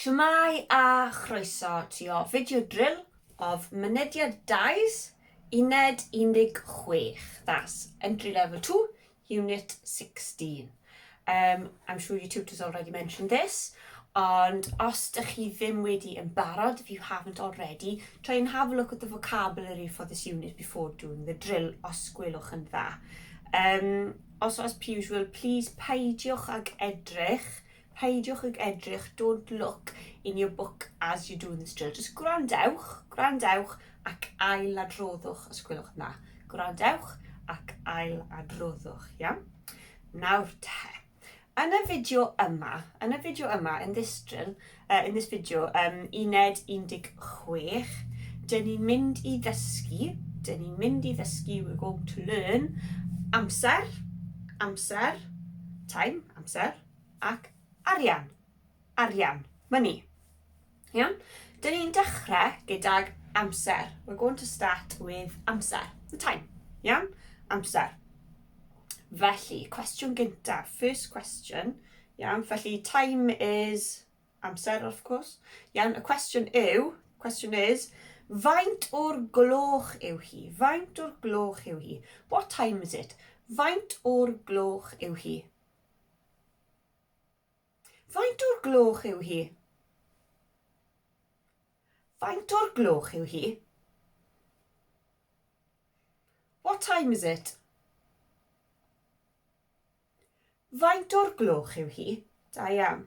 Shwmai a chroeso to your video drill of MYNEDIAD Dies, Uned 16. That's entry level 2, unit 16. I'm sure your tutor's already mentioned this, and os dych chi ddim wedi yn barod, if you haven't already, try and have a look at the vocabulary for this unit before doing the drill os gwelwch yn dda. Also, as per usual, please peidiwch ag edrych, don't look in your book as you're doing this drill. Just gwrandewch ac ailadroddwch os gwelwch yn dda. Gwrandewch ac ailadroddwch, yeah? Nawr te. Yn y fideo yma, in this drill, in this video, Uned 16, dyn ni'n mynd i ddysgu, we're going to learn amser, time, ac arian, money. Yeah? Dyn ni'n dechrau gydag amser. We're going to start with amser, the time. Yeah? Amser. Felly, cwestiwn gyntaf, first question. Yeah? Felly, time is amser, of course. Yeah? Y cwestiwn is, faint o'r gloch yw hi? Faint o'r gloch yw hi? What time is it? Faint o'r gloch yw hi? Faint o'r gloch yw hi? Faint o'r gloch yw hi? What time is it? Faint o'r gloch yw hi? Da iawn.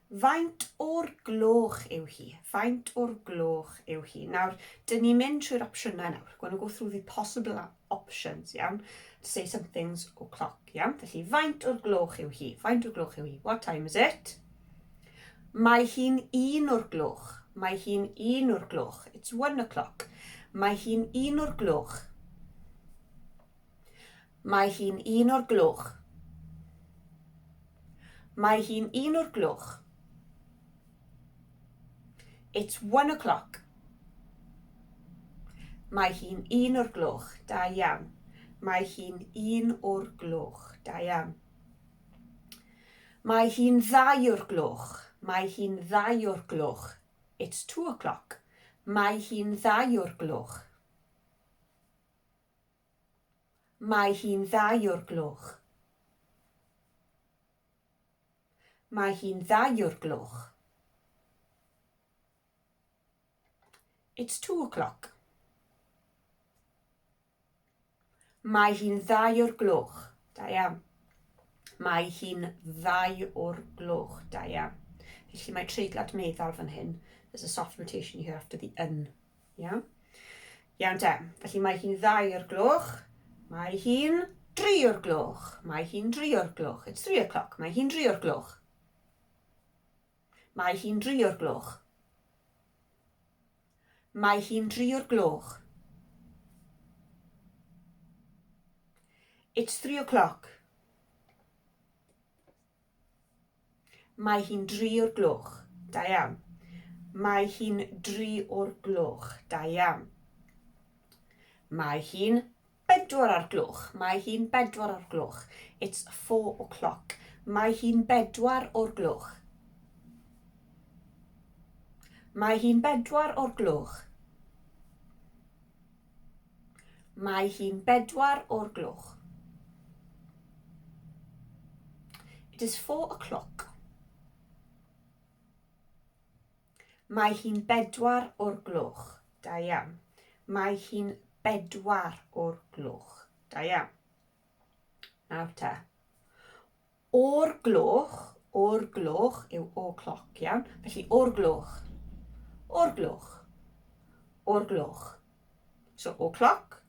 Faint o'r gloch yw hi? Faint o'r gloch yw hi? Nawr, dyn ni'n mynd trwy'r opsiynau nawr. We're going to go through the possible options, iawn? To say something's o'clock, iawn? Felly, faint o'r gloch yw hi? Faint o'r gloch yw hi? What time is it? Mae hi'n 1 o'r gloch. Mae hi'n 1 o'r gloch. It's 1 o'clock. Mae hi'n 1 o'r gloch. Mae hi'n 1 o'r gloch. Mae hi'n 1 o'r gloch. It's 1 o'clock. Mae hi'n 1 o'r gloch. Da iawn. Mae hi'n 1 o'r gloch. Da iawn. Mae hi'n 2 o'r gloch. Mae hi'n 2 o'r gloch. It's 2 o'clock. Mae hi'n 2 o'r gloch. Mae hi'n 2 o'r gloch. Mae hi'n 2 o'r gloch. It's 2 o'clock. Mae hi'n 2 o'r gloch. Da iawn. Mae hi'n 2 o'r gloch. Da iawn. Felly mae treiglad meddal fan hyn. There's a soft notation here after the yn. Yeah? Iawn te. Felly mae hi'n 2 o'r gloch. Mae hi'n 3 o'r gloch. Mae hi'n 3 o'r gloch. It's 3 o'clock. Mae hi'n 3 o'r gloch. Mae hi'n 3 o'r gloch. Mae hi'n 3 o'r gloch. It's 3 o'clock. Mae hi'n 3 o'r gloch. Da iawn. Mae hi'n 3 o'r gloch. Da iawn. Mae hi'n 4 o'r gloch. Mae hi'n 4 o'r gloch. It's 4 o'clock. Mae hi'n 4 o'r gloch. Mae hi'n 4 o'r gloch. Mae hi'n 4 o'r gloch. It is 4 o'clock. Mae hi'n 4 o'r gloch. Da iawn. Mae hi'n 4 o'r gloch. Da iawn. Nawr te. O'r gloch yw o'clock, iawn? Felly, o'r gloch. O'r gloch. O'r gloch. So, o'clock.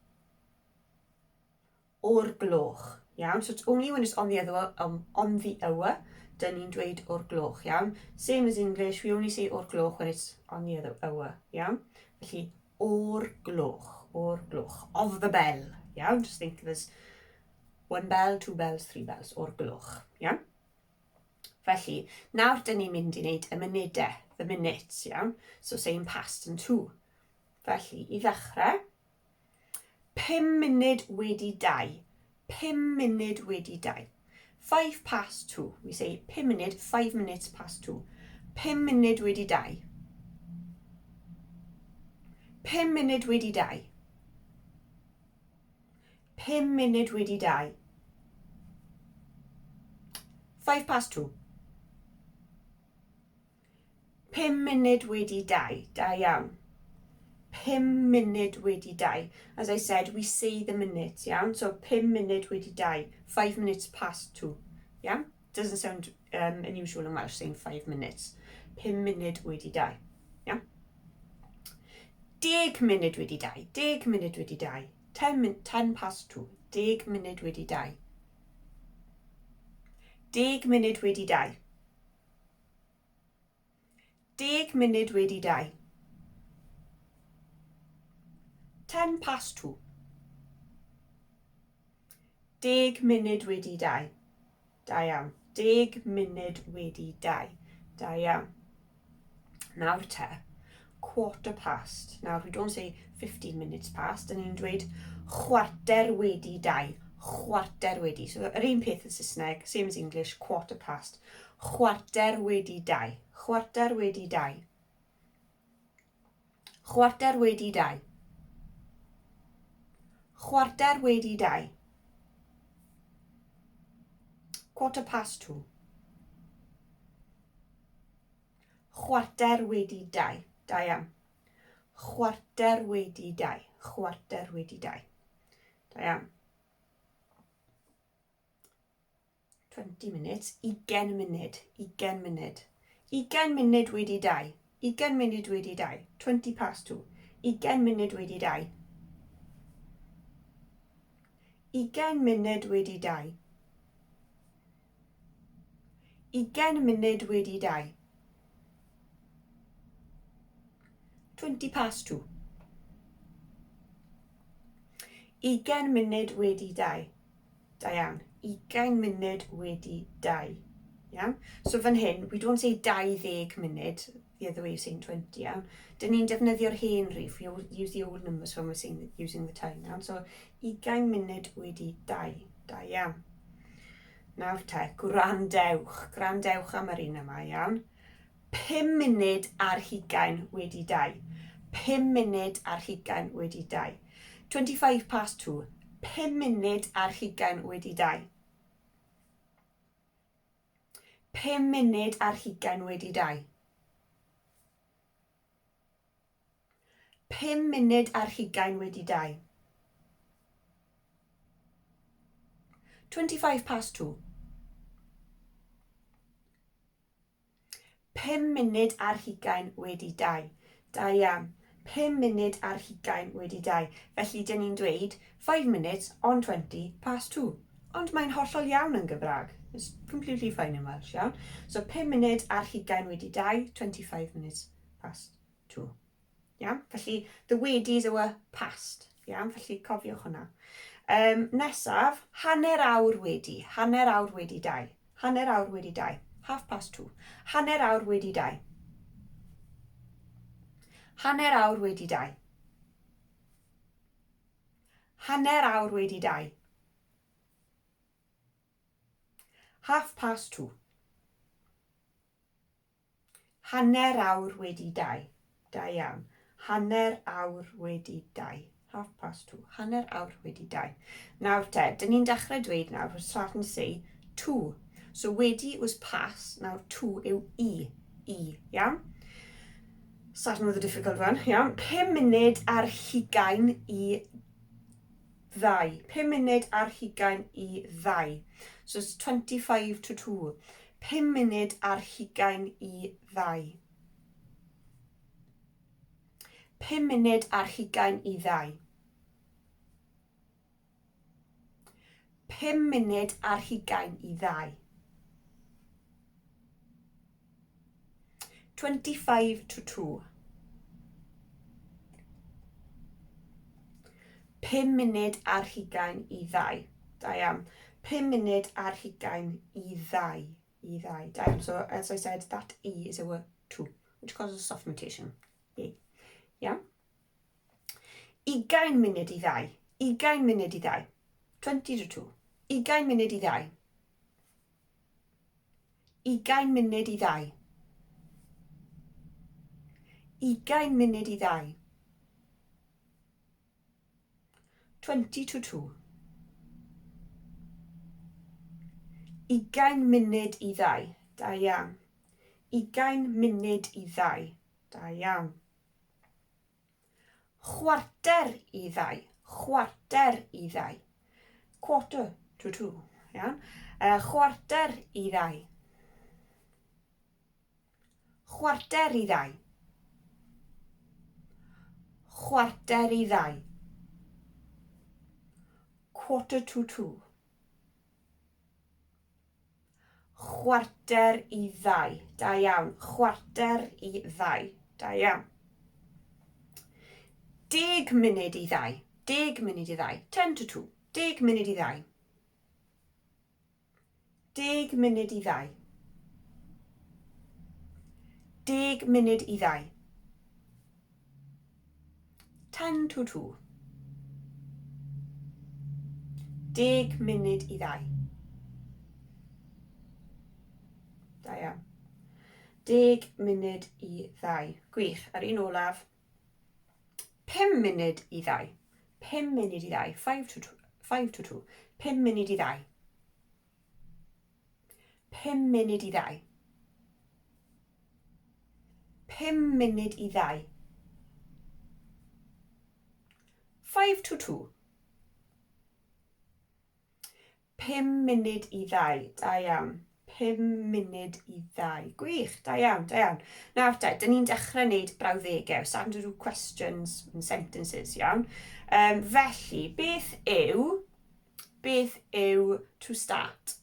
O'r gloch. Iawn? So, it's only when it's on the hour, dyn ni'n dweud o'r gloch, iawn? Same as English, we only say o'r gloch when it's on the other hour, iawn? Felly, o'r gloch. O'r gloch. Of the bell, iawn? Just think there's 1 bell, 2 bells, 3 bells. O'r gloch, iawn? Felly, nawr dyn ni'n mynd i wneud y munudau, the minutes, iawn? So, saying past and to. Felly, i ddechrau, 5 munud wedi 2. 5 munud wedi 2. 5 past 2. We say 5 minutes past 2. 5 munud wedi 2. 5 munud wedi 2. 5 munud wedi 2. 5 past 2. 5 munud wedi 2. Da iawn. 5 munud wedi 2. As I said, we say the minutes, yeah? So 5 munud wedi 2. 5 minutes past 2, yeah? Doesn't sound unusual in Welsh saying 5 minutes. 5 munud wedi 2, yeah? 10 munud wedi 2. 10 munud wedi 2. 10 past 2. 10 munud wedi 2. 10 munud wedi 2. 10 munud wedi 2. 10 past 2. 10 munud wedi 2. Da iawn. 10 munud wedi 2. Da iawn. Nawr te, quarter past. Now we don't say 15 minutes past, and ni'n dweud chwarter wedi 2. Chwarter wedi. So yr un peth yn Saesneg, same as English, quarter past. Chwarter wedi 2. Chwarter wedi 2. Chwarter wedi 2. Chwarter wedi 2. Quarter past 2. Chwarter wedi 2. Da iawn. Chwarter wedi 2. Chwarter wedi 2. Da iawn. 20 minutes. 20 munud. 20 munud. 20 munud wedi 2. 20 munud wedi 2. 20 past 2. 20 munud wedi 2. 20 munud wedi 2. 20 munud wedi 2. 20 past 2. 20 munud wedi 2. Da iawn. 20 munud wedi 2. Yeah? So fan hyn, we don't say 20 munud, the other way of saying 20, yeah? Dyn ni'n defnyddio'r hen rhif, we use the old numbers when we're saying, using the time, yeah? So 20 munud wedi 2. Da iawn. Nawr te, gwrandewch am yr un yma, iawn. 5 munud ar 20 wedi 2. 5 munud ar 20 wedi 2. 25 past 2. 5 munud ar 20 wedi 2. 5 munud ar 20 wedi 2. 5 munud ar 20 wedi 2. 25 past 2. 5 munud ar 20 wedi 2. Da iawn. 5 munud ar 20 wedi 2. Felly, dyn ni'n dweud 5 minutes on 20 past 2. Ond mae'n hollol iawn yn Gymraeg. It's completely fine in Welsh, iawn. So 5 munud ar 20 wedi 2, 25 minutes past 2. Iawn? Felly, the wedis are past. Iawn? Felly, cofiwch hwnna. Nesaf, hanner awr wedi. Hanner awr wedi 2. Hanner awr wedi 2. Half past 2. Hanner awr wedi 2. Hanner awr wedi 2. Hanner awr wedi 2. Half past 2. Hanner awr wedi 2. Da iawn. Hanner awr wedi 2. Half past 2. Hanner awr wedi 2. Nawr te, dyn ni'n dechrau dweud nawr, we're starting to say 2. So wedi was past, now 2 yw I. I, iawn? Starting with a difficult one, iawn? 5 munud ar 20 i 2. 5 munud ar 20 i 2. So it's 25 to 2. 5 munud ar 20 i 2. 5 munud ar 20 i 2. 5 munud ar 20 i 2. 25 to 2. 5 munud ar 20 i 2. Da iawn. 5 munud ar 20 i 2. I 2. Da iawn. So, as I said, that E is a word 2, which causes soft mutation. E. Yeah? 20 munud i 2. 20 munud i 2. 20 to 2. 20 munud i 2. 20 munud i 2. 20 munud i 2. 20 to 2. 20 munud i 2. Da iawn. 20 munud i 2. Da iawn. Chwarter i 2. Chwarter i 2. Quarter to 2. Iawn. Chwarter i 2. Chwarter i 2. Chwarter i 2. Quarter to 2. Chwarter i 2. Da iawn. Chwarter i 2. Da iawn. 10 munud i 2. 10 munud i 2. 10 to 2. 10 munud i 2. 10 munud i 2. 10 munud i 2. 10 to 2. 10 munud i 2. Da iawn. 10 munud i 2. Gwych. Ar un olaf. 5 munud i 2. 5 munud i 2. 5 to 2. 5 to 2. 5 munud i 2. 5 munud i 2. 5 munud i 2. 5 to 2. 5 munud i 2. Da iawn. 5 munud i 2. Gwych, da iawn, da iawn. Nawr te, dyn ni'n dechrau wneud brawddegau. Starting to do questions and sentences, iawn. Felly, beth yw to start?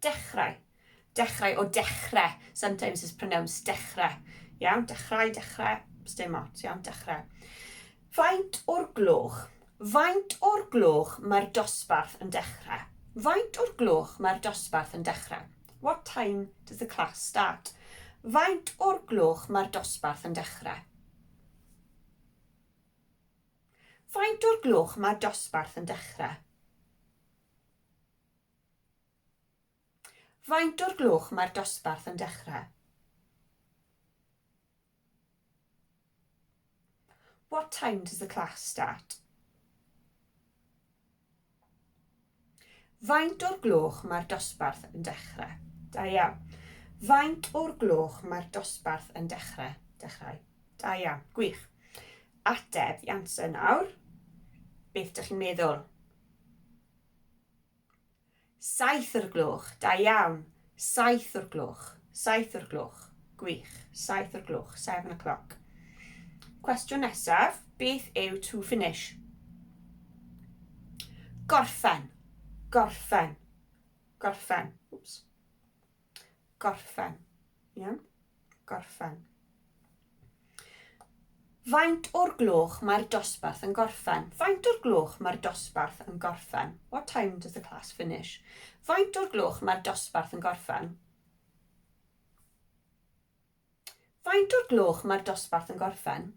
Dechrau. Dechrau o dechrau. Sometimes it's pronounced dechrau. Iawn, dechrau, dechrau. Dim ots, iawn, dechrau. Faint o'r gloch? Faint o'r gloch mae'r dosbarth yn dechrau? Faint o'r gloch mae'r dosbarth yn dechrau? What time does the class start? Faint o'r gloch mae'r dosbarth yn dechrau? Faint o'r gloch mae'r dosbarth yn dechrau? Faint o'r gloch mae'r dosbarth yn dechrau? What time does the class start? Faint o'r gloch mae'r dosbarth yn dechrau? Da iawn. Faint o'r gloch mae'r dosbarth yn dechrau? Dechrau. Da iawn. Gwych. Ateb i answer nawr. Beth ydych chi'n meddwl? 7 o'r gloch. Da iawn. 7 o'r gloch. 7 o'r gloch. Gwych. 7 o'r gloch. 7 o'clock. Cwestiwn nesaf. Beth yw to finish? Gorffen. Gorffen. Gorffen. Oops. Gorffen. Iawn. Gorffen. Faint o'r gloch mae'r dosbarth yn gorffen? Faint o'r gloch mae'r dosbarth yn gorffen? What time does the class finish? Faint o'r gloch mae'r dosbarth yn gorffen? Faint o'r gloch mae'r dosbarth yn gorffen?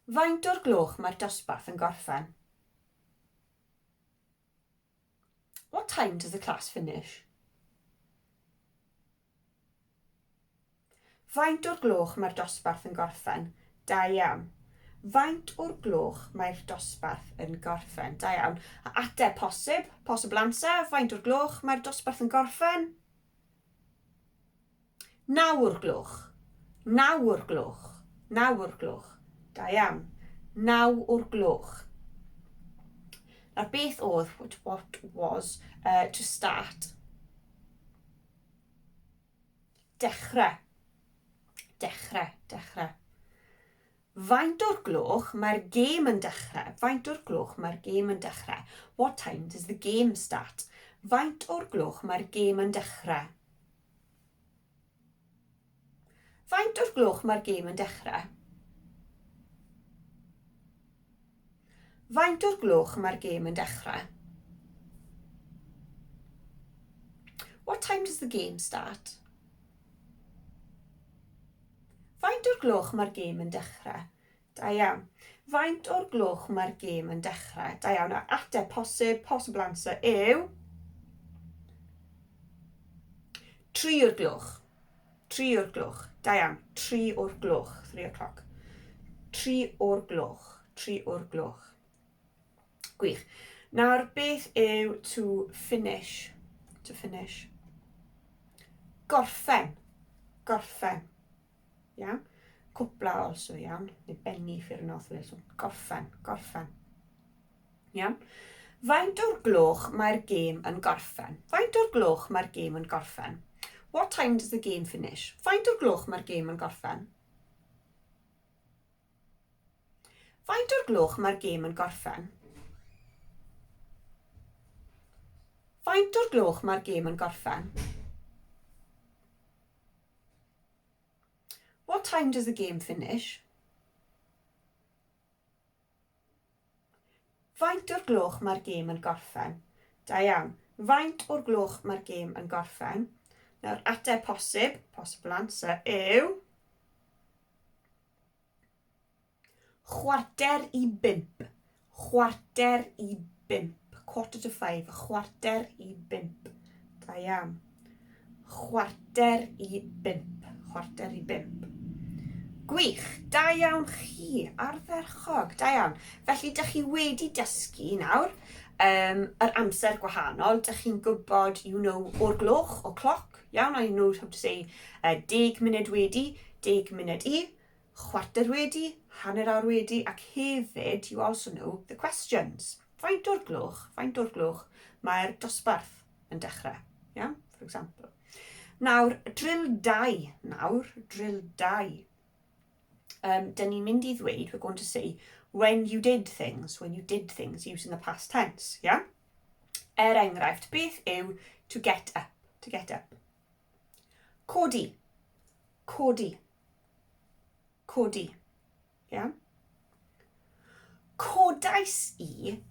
Faint o'r gloch mae'r dosbarth yn gorffen? What time does the class finish? Faint o'r gloch mae'r dosbarth yn gorffen? Da iawn. Faint o'r gloch mae'r dosbarth yn gorffen? Da iawn. A ateb posib, possible answer. Faint o'r gloch mae'r dosbarth yn gorffen? 9 o'r gloch. 9 o'r gloch. 9 o'r gloch. Da iawn. 9 o'r gloch. Nawr beth oedd, what was to start? Dechrau. Dechrau, dechrau. Faint o'r gloch mae'r gêm yn dechrau? Faint o'r gloch mae'r gêm yn dechrau? What time does the game start? Faint o'r gloch mae'r gêm yn dechrau? Faint o'r gloch mae'r gêm yn dechrau? Faint o'r gloch mae'r gêm yn dechrau? What time does the game start? Faint o'r gloch mae'r gêm yn dechrau? Da iawn. Faint o'r gloch mae'r gêm yn dechrau? Da iawn. Ateb posib, possible answer yw 3 o'r gloch. 3 o'r gloch. Da iawn. 3 o'r gloch. 3 o'clock. 3 o'r gloch. 3 o'r gloch. Gwych. Nawr, beth yw to finish? To finish. Gorffen. Gorffen. Iawn. Cwpla also, iawn. Neu benni ffyr yn othwyl. So, gorffen. Gorffen. Iawn. Faint o'r gloch mae'r gêm yn gorffen? Faint o'r gloch mae'r gêm yn gorffen? What time does the game finish? Faint o'r gloch mae'r gêm yn gorffen? Faint o'r gloch mae'r gêm yn gorffen? Faint o'r gloch mae'r gêm yn gorffen? What time does the game finish? Faint o'r gloch mae'r gêm yn gorffen? Da iawn. Faint o'r gloch mae'r gêm yn gorffen? Nawr, ateb posib, possible answer, yw 4:45. 4:45. 4:45. 4:45. Da iawn. 4:45. 4:45. Gwych, da iawn chi, ardderchog, da iawn. Felly, dych chi wedi dysgu nawr yr amser gwahanol. Dych chi'n gwybod, o'r gloch, o clock, iawn. I know how to say 10 munud wedi, 10 munud i, chwarter wedi, hanner awr wedi, ac hefyd, you also know the questions. Faint o'r gloch mae'r dosbarth yn dechrau, iawn, for example. Nawr, drill 2 nawr, drill 2. Dyn ni'n mynd I ddweud, we're going to say, when you did things using the past tense, yeah? Enghraifft, beth yw to get up, to get up? Codi, codi, codi, yeah? Codais I,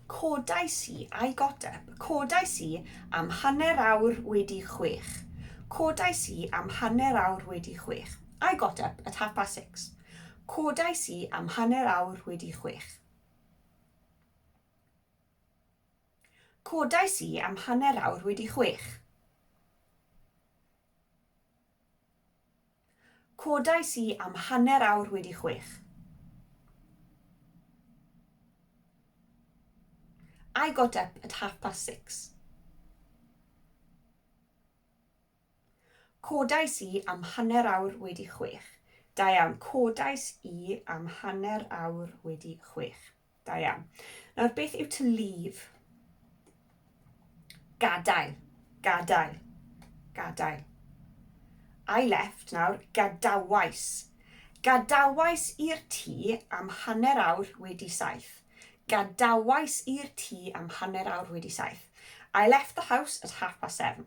I got up, codais I am hanner awr wedi 6. Codais I am hanner awr wedi 6. I got up at 6:30. Codais I am hanner awr wedi 6. Codais I am hanner awr wedi 6. Codais I am hanner awr wedi 6. I got up at 6:30. Codais I am hanner awr wedi 6. Da iawn, codais I am hanner awr wedi 6. Da iawn. Nawr, beth yw to leave? Gadael, gadael, gadael. I left nawr, gadawais. Gadawais i'r tŷ am hanner awr wedi 7. Gadawais i'r tŷ am hanner awr wedi 7. I left the house at 7:30.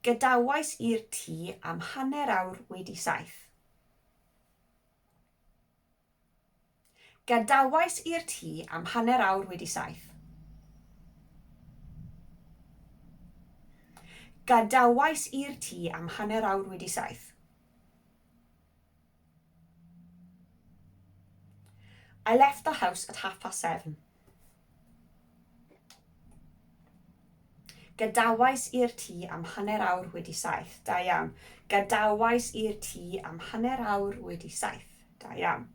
Gadawais i'r tŷ am hanner awr wedi 7. Gadawais i'r tŷ am hanner awr wedi 7. Gadawais i'r tŷ am hanner awr wedi 7. I left the house at 7:30. Gadawais i'r tŷ am hanner awr wedi 7. Da iawn. Gadawais i'r tŷ am hanner awr wedi 7. Da iawn.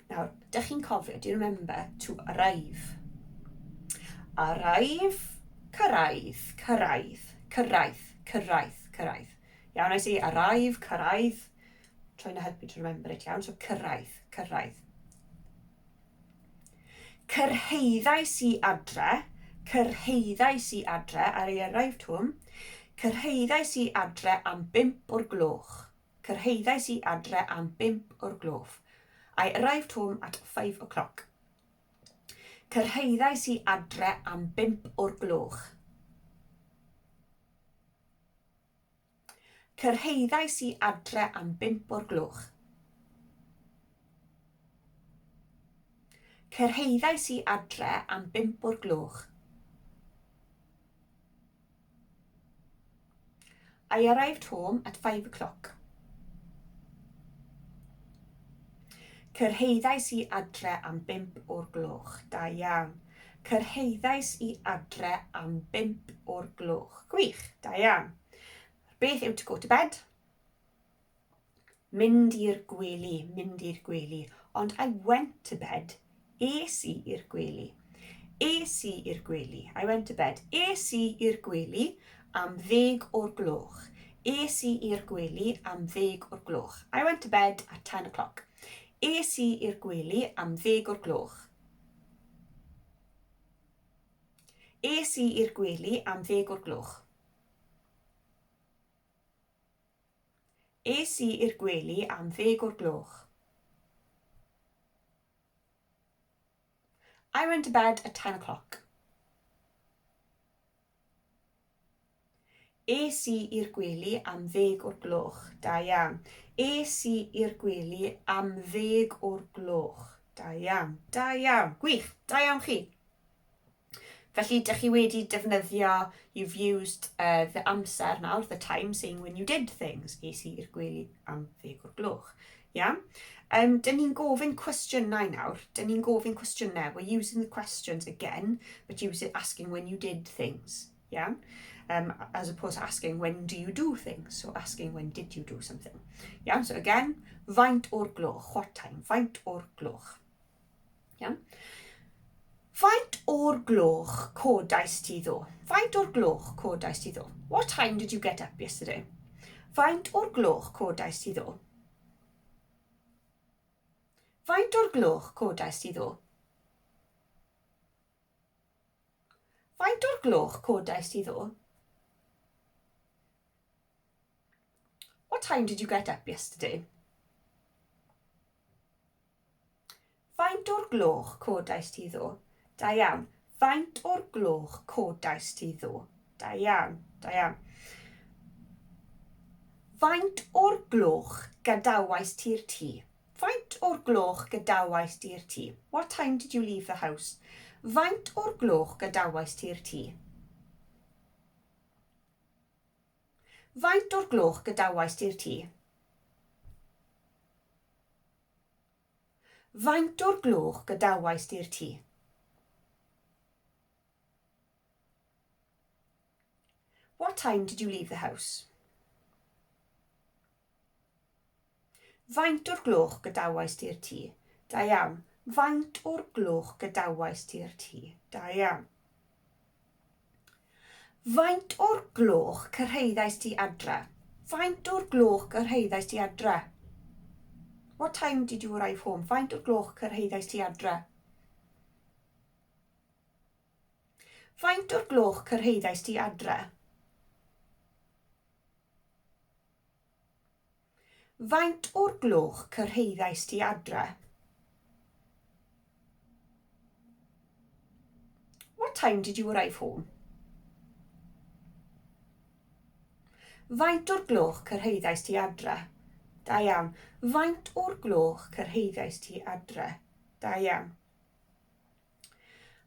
Nawr, dych chi'n cofio, do you remember to arrive? Arrive, cyrraedd, cyrraedd, cyrraedd, cyrraedd, cyrraedd. Iawn, I say arrive, cyrraedd. Trying to help you to remember it, iawn. So, cyrraedd, cyrraedd. Cyrheiddais I adre, cyrheiddais I adre, I arrived home. Cyrheiddais I adre am 5 o'r gloch. Cyrheiddais I adre am 5 o'r gloch. I arrived home at 5 o'clock. Cyrheiddais I adre am 5 o'r gloch. Cyrheiddais I adre am 5 o'r gloch. Cyrheiddais I adre am 5 o'r gloch. I arrived home at 5 o'clock. Cyrheiddais I adre am 5 o'r gloch. Da iawn. Cyrheiddais I adre am 5 o'r gloch. Gwych, da iawn. Beth yw to go to bed? Mynd i'r gwely, mynd i'r gwely. Ond I went to bed. Es I i'r gwely. Es I i'r gwely. I went to bed. Es I i'r gwely am 10 o'r gloch. Es I i'r gwely am 10 o'r gloch. I went to bed at 10 o'clock. Es I i'r gwely am 10 o'r gloch. Es I i'r gwely am 10 o'r gloch. Es I i'r gwely am 10 o'r gloch. I went to bed at 10 o'clock. Es I i'r gwely am 10 o'r gloch. Da iawn. Es I i'r gwely am 10 o'r gloch. Da iawn. Da iawn. Gwych. Da iawn chi. Felly, dych chi wedi defnyddio, you've used the amser nawr, the time, saying when you did things. Es I i'r gwely am 10 o'r gloch. Iawn. Dyn ni'n gofyn cwestiynau nawr. Dyn ni'n gofyn cwestiynau. We're using the questions again, but asking when you did things. Yeah? As opposed to asking when do you do things. So asking when did you do something. Yeah? So again, faint o'r gloch. What time? Faint o'r gloch. Yeah? Faint o'r gloch codais ti ddo? Faint o'r gloch codais ti ddo? What time did you get up yesterday? Faint o'r gloch codais ti ddo? Faint o'r gloch codais ti ddo? Faint o'r gloch codais ti ddo? What time did you get up yesterday? Faint o'r gloch codais ti ddo? Da iawn. Faint o'r gloch codais ti ddo? Da iawn. Da iawn. Faint o'r gloch gadawais ti'r tŷ? Faint o'r gloch gadawais ti'r tŷ? What time did you leave the house? Faint o'r gloch gadawais ti'r tŷ? Faint o'r gloch gadawais ti'r tŷ? Faint o'r gloch gadawais ti'r tŷ? What time did you leave the house? Faint o'r gloch gadawais ti'r tŷ? Da iawn. Faint o'r gloch gadawais ti'r tŷ? Da iawn. Faint o'r gloch cyrhaeddais ti adre? Faint o'r gloch cyrhaeddais ti adre? What time did you arrive home? Faint o'r gloch cyrhaeddais ti adre? Faint o'r gloch cyrhaeddais ti adre? Faint o'r gloch cyrhaeddais ti adre? What time did you arrive home? Faint o'r gloch cyrhaeddais ti adre? Da iawn. Faint o'r gloch cyrhaeddais ti adre? Da iawn.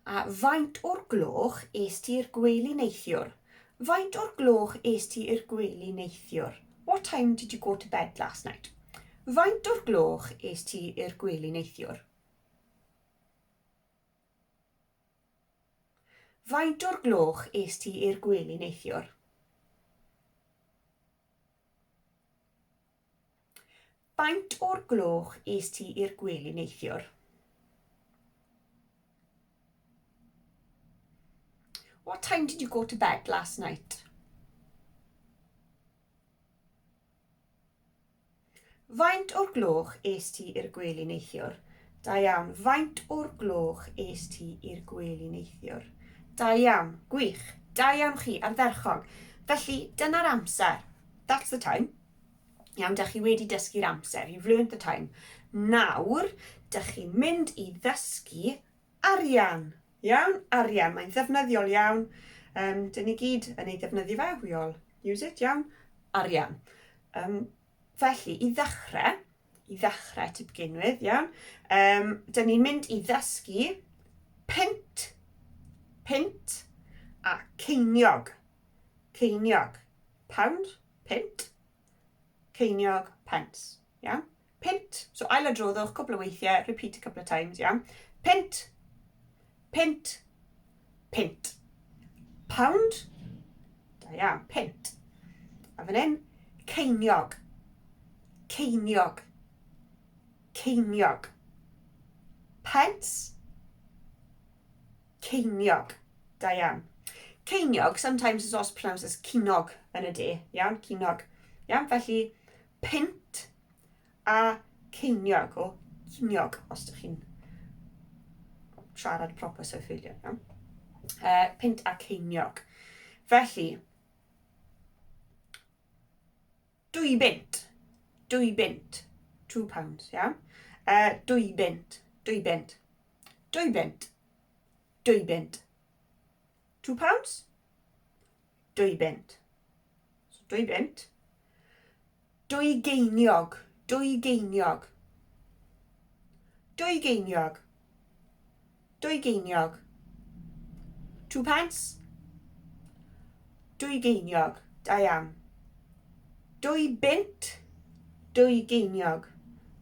A faint o'r gloch es ti i'r gwely neithiwr? Faint o'r gloch es ti i'r gwely neithiwr? What time did you go to bed last night? Faint o'r gloch es ti i'r gwely neithiwr? Faint o'r gloch es ti i'r gwely neithiwr? Faint o'r gloch es ti i'r gwely neithiwr? What time did you go to bed last night? Faint o'r gloch es ti i'r gwely neithiwr? Da iawn. Faint o'r gloch es ti i'r gwely neithiwr? Da iawn. Gwych. Da iawn chi, ardderchog. Felly, dyna'r amser. That's the time. Iawn, dych chi wedi dysgu'r amser. You've learned the time. Nawr, dych chi'n mynd i ddysgu arian. Iawn, arian. Mae'n ddefnyddiol iawn. Dyn ni gyd yn ei ddefnyddio fe. We all use it, iawn. Arian. Felly, i ddechrau to begin with, iawn. Dyn ni'n mynd i ddysgu pint a ceiniog. Ceiniog. Pound, pint. Ceiniog, pence. Yeah? Pint. So ailadroddwch cwpl o weithiau, repeat a couple of times, yeah? Pint, pint, pint. Pound. Da iawn, pint. A fan hyn, ceiniog. ceiniog, ceiniog. Pence, ceiniog. Da iawn. Ceiniog sometimes is also pronounced as cinog yn y de. Iawn, cinog. Iawn, felly pint a ceiniog, o ceiniog, os ydych chi'n siarad proper sefydliad. Iawn. Pint a ceiniog. Felly, 2 bint, 2 bint, £2, iawn. 2 bint, 2 bint, 2 bint, 2 bint. £2? 2 bint. So 2 bint. 2 geiniog, 2 geiniog. 2 geiniog. 2 geiniog. £2? 2 geiniog. Da iawn. 2 bint, 2 geiniog.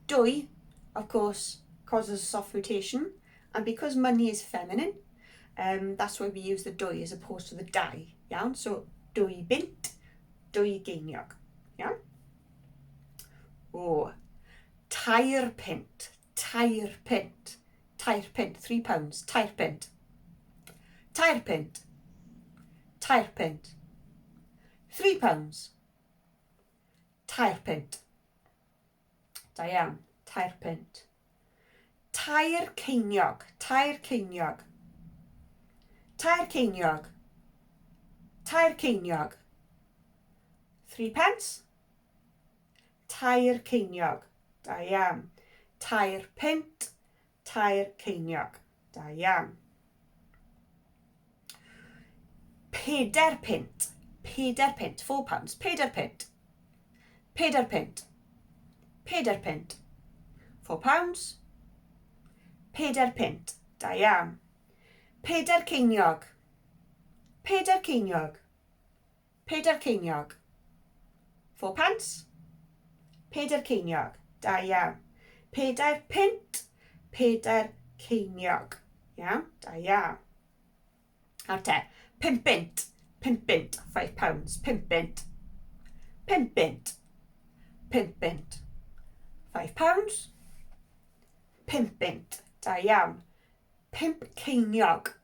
2, of course, causes soft mutation, and because money is feminine, that's why we use the 2 as opposed to the dau. Iawn? So 2 bint, 2 geiniog. Iawn? O, tair pint, tair pint, tair pint, £3, tair pint. Tair pint, tair pint, £3. Tair pint. Da iawn, tair pint. Tair ceiniog, tair ceiniog. Tair ceiniog. Tair ceiniog. £3? Tair ceiniog. Da iawn. Tair pint, tair ceiniog. Da iawn. Peder pint. Peder pint. £4. Peder pint. Peder pint. Peder pint. £4. Peder pint. Da iawn. Peder ceiniog. Peder ceiniog. Peder ceiniog. £4. Peder ceiniog. Da iawn. Peder pint. Peder ceiniog. Iawn? Da iawn. Nawr te. 5 bint. 5 bint. £5. 5 bint. 5 bint. 5 bint. £5. 5 bint. Da iawn. 5 ceiniog.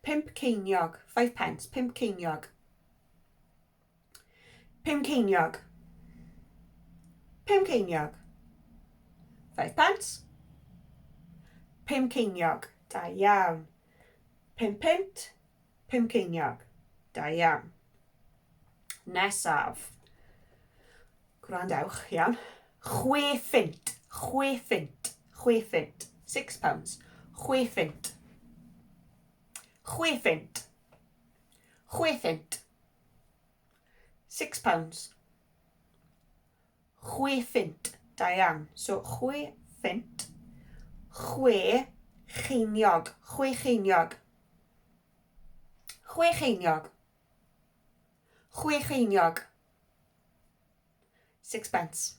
5 ceiniog. £5. 5 ceiniog. 5 ceiniog. 5 ceiniog. £5. 5 ceiniog. Da iawn. 5 pint. 5 ceiniog. Da iawn. Nesaf. Gwrandewch, iawn. 6 ffint. 6 ffint. 6 ffint. £6. 6 ffint. 6 ffint. 6 ffint. £6. 6 ffint. Da iawn. So 6 ffint. 6 cheiniog. 6 cheiniog. 6 cheiniog. 6 cheiniog. £6.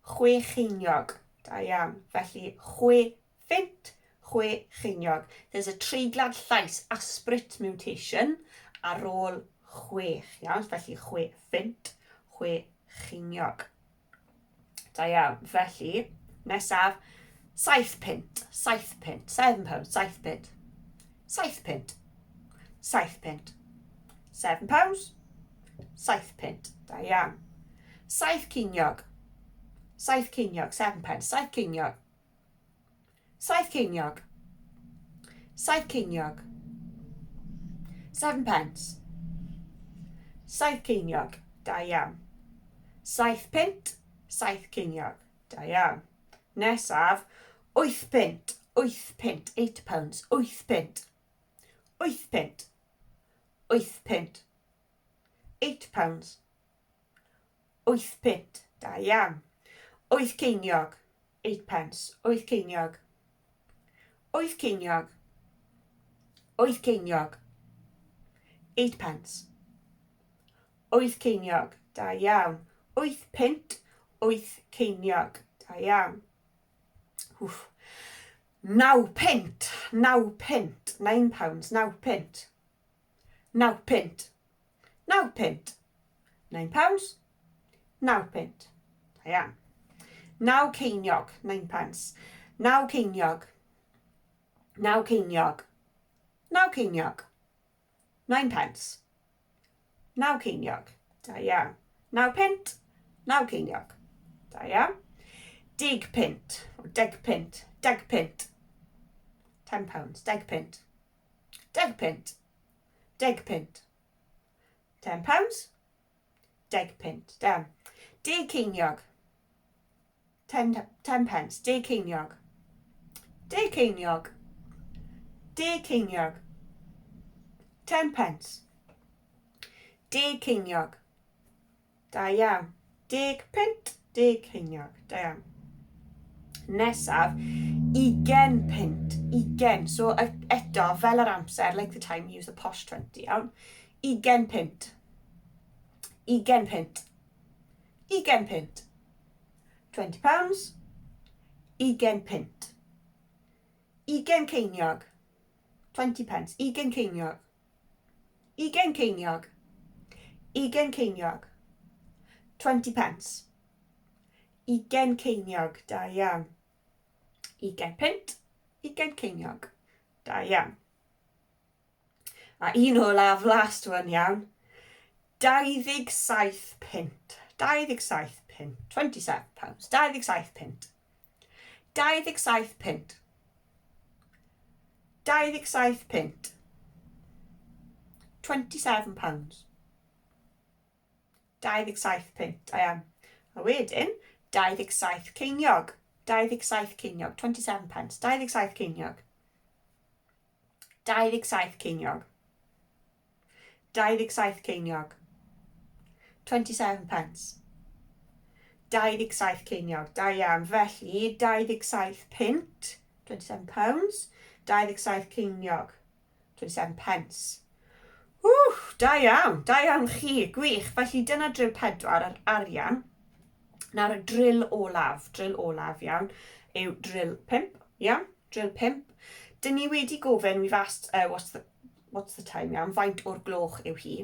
6 cheiniog. Da iawn. Felly 6 ffint, 6 cheiniog. There's a treiglad llais asprit mutation ar ôl 6. Iawn? Felly 6 ffint, 6 cheiniog. Da iawn. Felly, nesaf, 7 pint, 7 pint, £7, 7 pint. 7 pint, 7 pint. £7, 7 pint. Da iawn. 7 ceiniog. 7 ceiniog, £7. 7 ceiniog. 7 ceiniog. 7 ceiniog. £7. 7 ceiniog. Da iawn. 7 pint, 7 ceiniog. Da iawn. Nesaf, 8 pint. 8 pint, £8. 8 pint. 8 pint. 8 pint. £8. 8 pint. Da iawn. 8 ceiniog. 8 pence. 8 ceiniog. 8 ceiniog. 8 ceiniog. 8 pence. 8 ceiniog. Da iawn. 8 pint. 8 ceiniog. Da iawn. Wff. 9 pint. 9 pint. £9. 9 pint. 9 pint. 9 pint. £9. 9 pint. Da iawn. 9 ceiniog, 9 pence. 9 ceiniog. 9 ceiniog. 9 ceiniog. 9 pence. 9 ceiniog. Da iawn. 9 pint. 9 ceiniog. Da iawn. 10 pint. 10 pint. 10 pint. 10 pounds. 10 pint. 10 pint. 10 pint. 10 pounds. 10 pint. Down. 10 ceiniog. 10 pence. 10 ceiniog. 10 ceiniog. 10 ceiniog. 10 pence. 10 ceiniog. Da iawn. 10 pint. 10 ceiniog. Da iawn. Nesaf, 20 pint. 20. So eto, fel yr amser, like the time, use the posh 20, iawn. 20 pint. 20 pint. 20 pint. 20 pounds. 20 pint. 20 ceiniog. 20 pence. 20 ceiniog. 20 ceiniog. 20 ceiniog. 20 pence. 20 ceiniog. Da iawn. 20 pint. 20 ceiniog. Da iawn. A un olaf, last one, iawn. 27 pint. 27 pint. 27 pounds. 27 pint. 27 pint. 27 pint. 27 pounds. 27 pint. I am. A wedyn, 27 ceiniog. 27 ceiniog. 27 pence. 27 ceiniog. 27 ceiniog. 27 ceiniog. 27 pence. 27 ceiniog. Da iawn. Felly, 27 pint. 27 pounds. 27 ceiniog. 27 pence. Da iawn. Da iawn chi. Gwych. Felly, dyna drill 4 ar arian. Nawr y drill olaf. Drill olaf, iawn, yw drill 5. Iawn? Drill 5. Dyn ni wedi gofyn, we've asked, what's the time, iawn? Faint o'r gloch yw hi.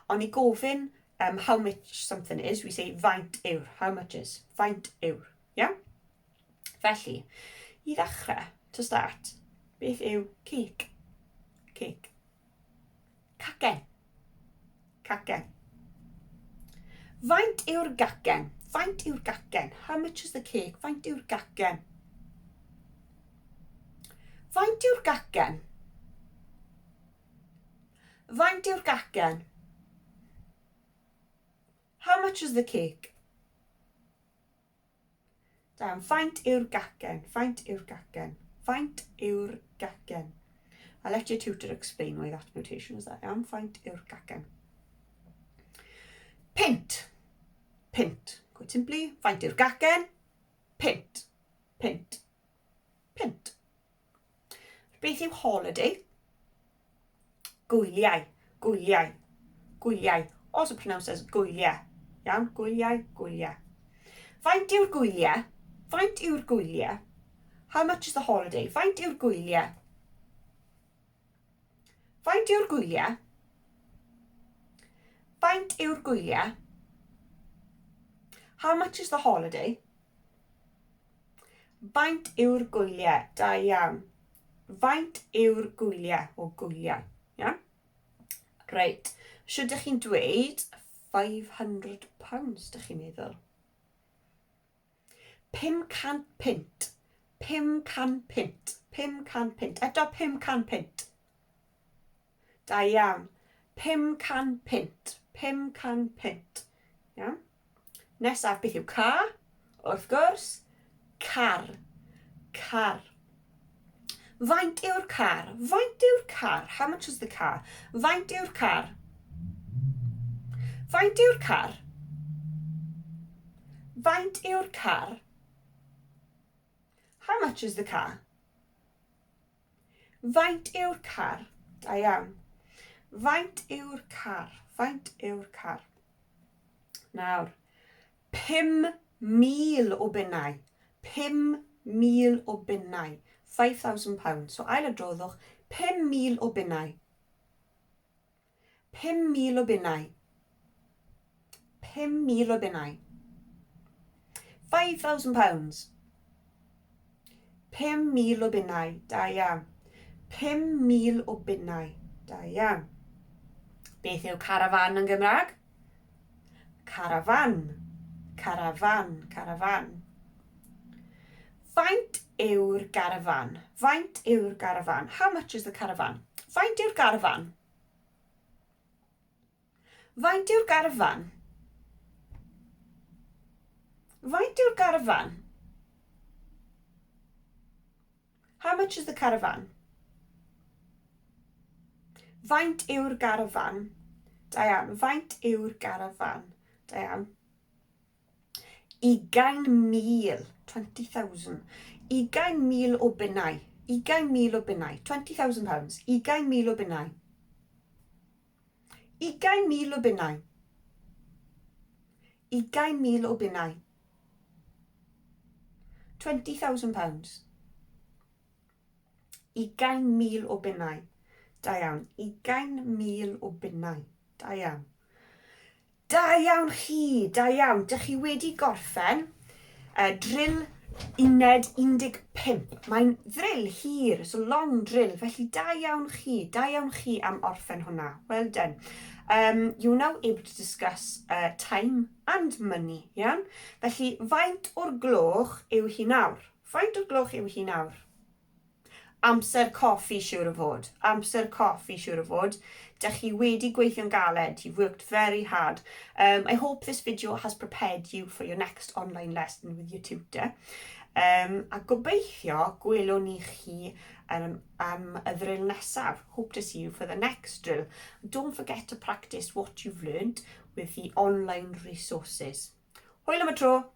Ond i gofyn how much something is, we say faint yw'r. How much is? Faint yw'r. Iawn? Felly, i ddechrau, to start, beth yw cake? Cake. Cacen. Cacen. Faint yw'r gacen? Faint yw'r gacen? How much is the cake? Faint yw'r gacen? Faint yw'r gacen? Faint yw'r gacen? How much is the cake? Down. Faint yw'r gacen? Faint yw'r gacen? Faint yw'r gacen? I'll let your tutor explain why that notation is there. Faint yw'r gacen? Pint. Pint. Quite simply, faint yw'r gacen? Pint. Pint. Pint. Beth yw holiday? Gwyliau. Gwyliau. Gwyliau. Also pronounced as gwyliau. Iawn? Gwyliau. Gwyliau. Faint yw'r gwyliau? Faint yw'r gwyliau? How much is the holiday? Faint yw'r gwyliau? Faint yw'r gwyliau? Faint yw'r gwyliau? How much is the holiday? Faint yw'r gwyliau? Da iawn. Faint yw'r gwyliau o gwyliau? Iawn? Reit. Siwr ydych chi'n dweud £500, dych chi'n meddwl? 500 pint. 500 pint. 500 pint. Eto 500 pint. Da iawn. 500 pint. 500 pint. Iawn? Nesaf, beth yw car? Wrth gwrs, car. Car. Faint yw'r car? Faint yw'r car? How much is the car? Faint yw'r car? Faint yw'r car? Faint yw'r car? How much is the car? Faint yw'r car? Da iawn. Faint yw'r car? Faint yw'r car? Nawr, 5,000 o bunnau. 5,000 o bunnau. £5,000. So ail adroddwch 5,000 o bunnau. 5,000 o bunnau. 5,000 o bunnau. £5,000. 5,000 o bunnau. Da iawn. 5,000 o bunnau. Da iawn. Beth yw carafan yn Gymraeg? Carafan. Carafan. Carafan. Faint yw'r garafan? Faint yw'r garafan? How much is the caravan? Faint yw'r garafan? Faint yw'r garafan? Faint yw'r garafan? How much is the caravan? Faint yw'r garafan? Da iawn. Faint yw'r garafan? Da iawn. 20,000. 20,000. 20,000 o bunnau. 20,000 o bunnau. £20,000. 20,000 o bunnau. 20,000 o bunnau. 20,000 o bunnau. £20,000. 20,000 o bunnau. Da iawn. 20,000 o bunnau. Da iawn. Da iawn chi. Da iawn. Dych chi wedi gorffen drill uned 15. Mae'n ddrill hir, so long drill. Felly da iawn chi. Da iawn chi am orffen hwnna. Well done. You're now able to discuss time and money. Yeah? Felly, faint o'r gloch yw hi nawr? Faint o'r gloch yw hi nawr? Amser coffi siŵr o fod. Amser coffi siŵr o fod. Dych chi wedi gweithio'n galed. You've worked very hard. I hope this video has prepared you for your next online lesson with your tutor. A gobeithio gwelwn ni chi am y ddrill nesaf. Hope to see you for the next drill. Don't forget to practice what you've learned with the online resources. Hwyl am y tro!